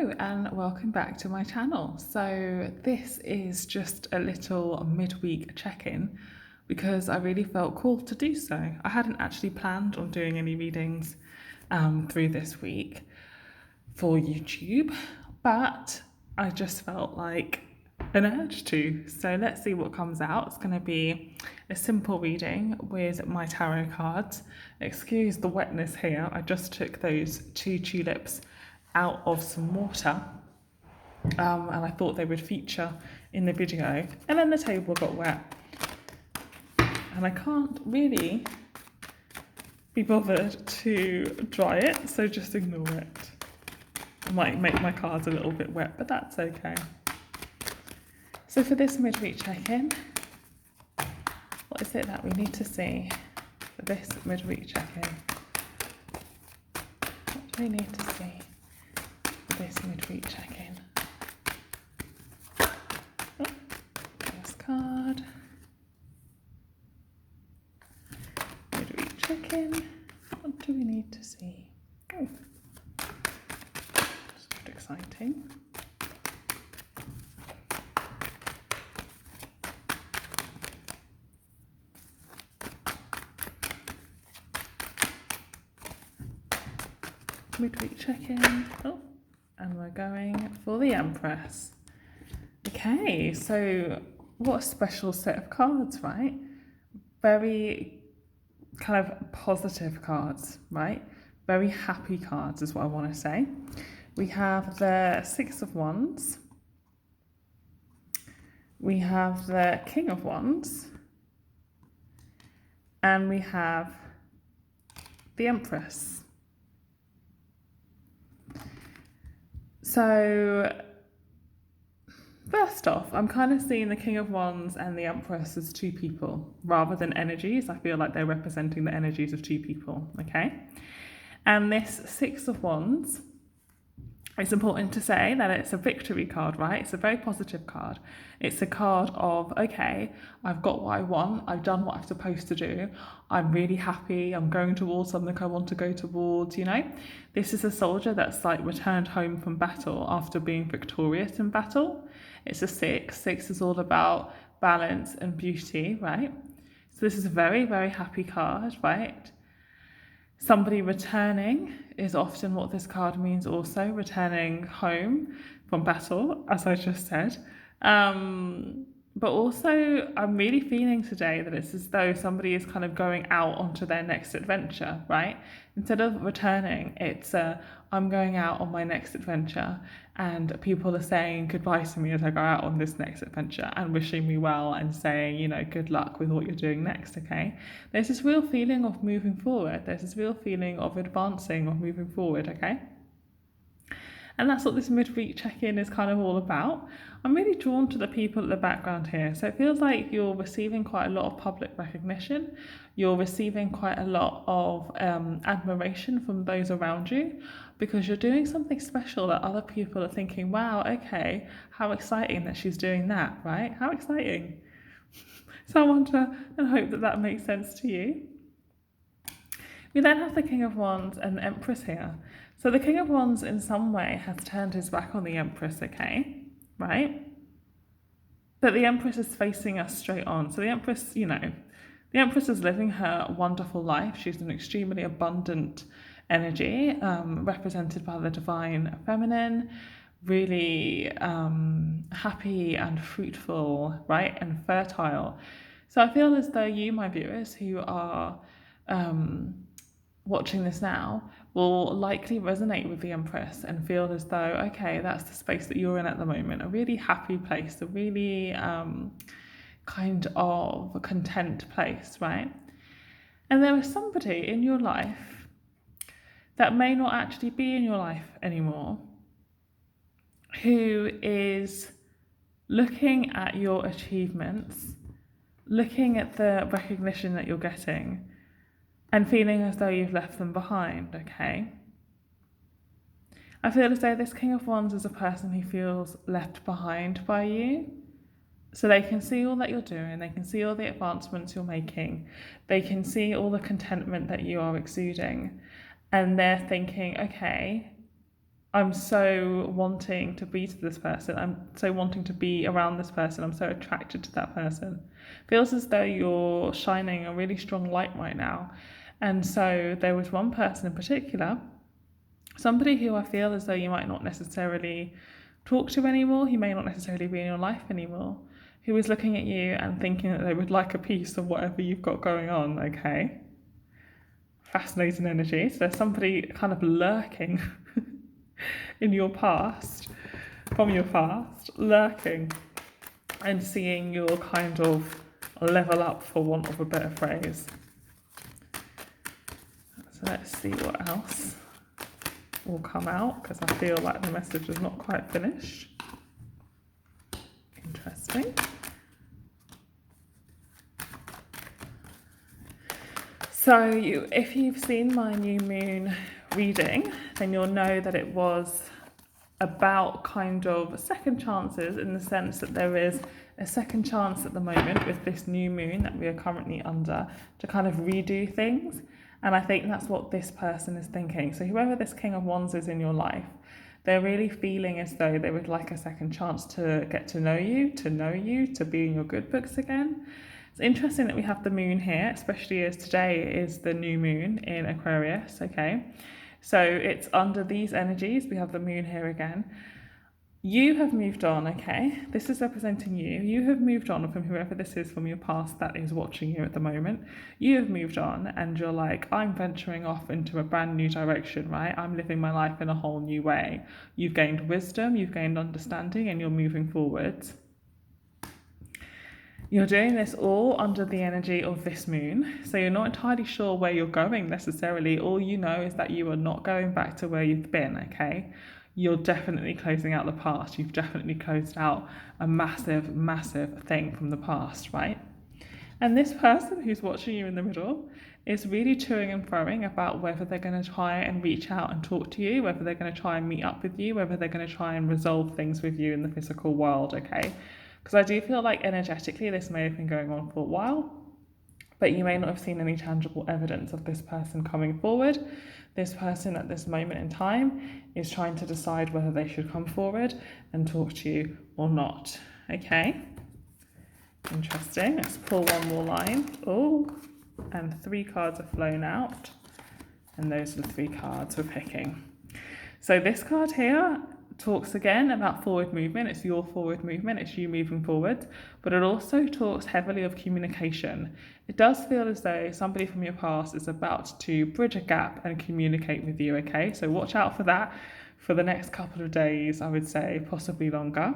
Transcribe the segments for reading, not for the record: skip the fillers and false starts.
Hello and welcome back to my channel. So this is just a little midweek check-in because I really felt called to do so. I hadn't actually planned on doing any readings through this week for YouTube, but I just felt like an urge to. So let's see what comes out. It's going to be a simple reading with my tarot cards. Excuse the wetness here. I just took those 2 tulips out of some water and I thought they would feature in the video, and then the table got wet and I can't really be bothered to dry it, so just ignore it. I might make my cards a little bit wet, but that's okay. So for this midweek check-in, what is it that we need to see for this midweek check-in? What do we need to see for this midweek check-in? Oh, first card. Midweek check-in. What do we need to see? Oh, that's quite exciting. Midweek check-in. Oh, and we're going for the Empress. Okay, so what a special set of cards, right? Very kind of positive cards, right? Very happy cards is what I want to say. We have the 6 of Wands. We have the King of Wands. And we have the Empress. So, first off, I'm kind of seeing the King of Wands and the Empress as 2 people rather than energies. I feel like they're representing the energies of 2 people, okay? And this 6 of Wands, it's important to say that it's a victory card, right? It's a very positive card. It's a card of, okay, I've got what I want. I've done what I'm supposed to do. I'm really happy. I'm going towards something I want to go towards, you know? This is a soldier that's like returned home from battle after being victorious in battle. It's a 6. 6 is all about balance and beauty, right? So this is a very, very happy card, right? Somebody returning is often what this card means also, returning home from battle, as I just said. But also, I'm really feeling today that it's as though somebody is kind of going out onto their next adventure, right? Instead of returning, it's I'm going out on my next adventure, and people are saying goodbye to me as I go out on this next adventure and wishing me well and saying, you know, good luck with what you're doing next, okay? There's this real feeling of moving forward. There's this real feeling of advancing, of moving forward, okay? And that's what this midweek check-in is kind of all about. I'm really drawn to the people at the background here. So it feels like you're receiving quite a lot of public recognition. You're receiving quite a lot of admiration from those around you because you're doing something special that other people are thinking, wow, okay, how exciting that she's doing that, right? How exciting. So I wonder and hope that that makes sense to you. We then have the King of Wands and the Empress here. So the King of Wands in some way has turned his back on the Empress, okay? Right? But the Empress is facing us straight on. So the Empress, you know, the Empress is living her wonderful life. She's an extremely abundant energy, represented by the divine feminine, really happy and fruitful, right? And fertile. So I feel as though you, my viewers, who are watching this now, will likely resonate with the Empress and feel as though, okay, that's the space that you're in at the moment, a really happy place, a really kind of content place, right? And there is somebody in your life that may not actually be in your life anymore who is looking at your achievements, looking at the recognition that you're getting, and feeling as though you've left them behind, okay? I feel as though this King of Wands is a person who feels left behind by you. So they can see all that you're doing, they can see all the advancements you're making, they can see all the contentment that you are exuding, and they're thinking, okay, I'm so wanting to be to this person. I'm so wanting to be around this person. I'm so attracted to that person. Feels as though you're shining a really strong light right now. And so there was one person in particular, somebody who I feel as though you might not necessarily talk to anymore, he may not necessarily be in your life anymore, who is looking at you and thinking that they would like a piece of whatever you've got going on, okay? Fascinating energy. So there's somebody kind of lurking in your past, from your past, lurking and seeing your kind of level up, for want of a better phrase. So let's see what else will come out, because I feel like the message is not quite finished. Interesting. So if you've seen my new moon reading, then you'll know that it was about kind of second chances, in the sense that there is a second chance at the moment with this new moon that we are currently under to kind of redo things. And I think that's what this person is thinking. So whoever this King of Wands is in your life, they're really feeling as though they would like a second chance to get to know you, to be in your good books again. It's interesting that we have the moon here, especially as today is the new moon in Aquarius, okay? So it's under these energies, we have the moon here again. You have moved on, okay? This is representing you. You have moved on from whoever this is from your past that is watching you at the moment. You have moved on and you're like, I'm venturing off into a brand new direction, right? I'm living my life in a whole new way. You've gained wisdom, you've gained understanding, and you're moving forwards. You're doing this all under the energy of this moon. So you're not entirely sure where you're going necessarily. All you know is that you are not going back to where you've been, okay? You're definitely closing out the past. You've definitely closed out a massive, massive thing from the past, right? And this person who's watching you in the middle is really toing and froing about whether they're going to try and reach out and talk to you, whether they're going to try and meet up with you, whether they're going to try and resolve things with you in the physical world, okay? Because I do feel like energetically this may have been going on for a while, but you may not have seen any tangible evidence of this person coming forward. This person at this moment in time is trying to decide whether they should come forward and talk to you or not. Okay, interesting. Let's pull one more line. Oh, and 3 cards have flown out, and those are the 3 cards we're picking. So this card here talks again about forward movement. It's your forward movement, it's you moving forward, but it also talks heavily of communication. It does feel as though somebody from your past is about to bridge a gap and communicate with you, okay? So watch out for that for the next couple of days, I would say, possibly longer.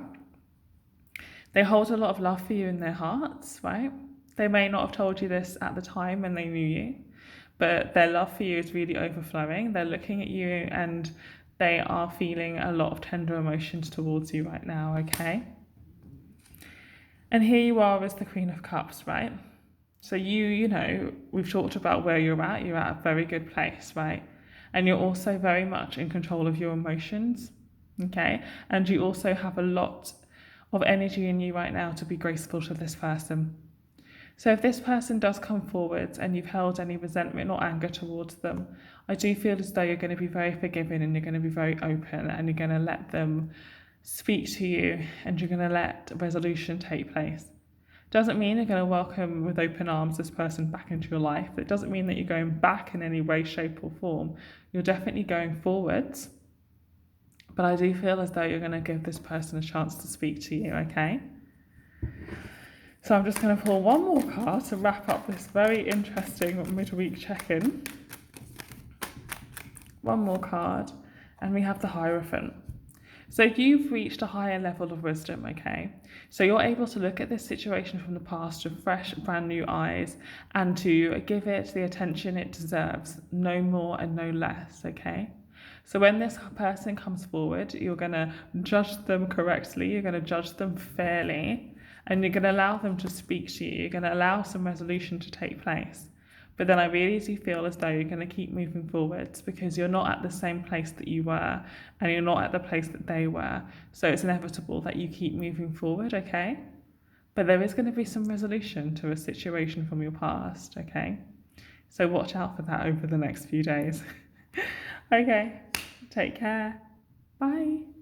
They hold a lot of love for you in their hearts, right? They may not have told you this at the time when they knew you, but their love for you is really overflowing. They're looking at you and they are feeling a lot of tender emotions towards you right now, okay? And here you are as the Queen of Cups, right? So you know, we've talked about where you're at a very good place, right? And you're also very much in control of your emotions, okay? And you also have a lot of energy in you right now to be graceful to this person. So if this person does come forward and you've held any resentment or anger towards them, I do feel as though you're going to be very forgiving and you're going to be very open and you're going to let them speak to you and you're going to let resolution take place. Doesn't mean you're going to welcome with open arms this person back into your life. It doesn't mean that you're going back in any way, shape or form. You're definitely going forwards. But I do feel as though you're going to give this person a chance to speak to you, okay? So I'm just going to pull one more card to wrap up this very interesting midweek check-in. One more card, and we have the Hierophant. So you've reached a higher level of wisdom, okay? So you're able to look at this situation from the past with fresh, brand new eyes and to give it the attention it deserves, no more and no less, okay? So when this person comes forward, you're going to judge them correctly, you're going to judge them fairly, and you're going to allow them to speak to you. You're going to allow some resolution to take place. But then I really do feel as though you're going to keep moving forwards because you're not at the same place that you were and you're not at the place that they were. So it's inevitable that you keep moving forward, okay? But there is going to be some resolution to a situation from your past, okay? So watch out for that over the next few days. Okay, take care. Bye.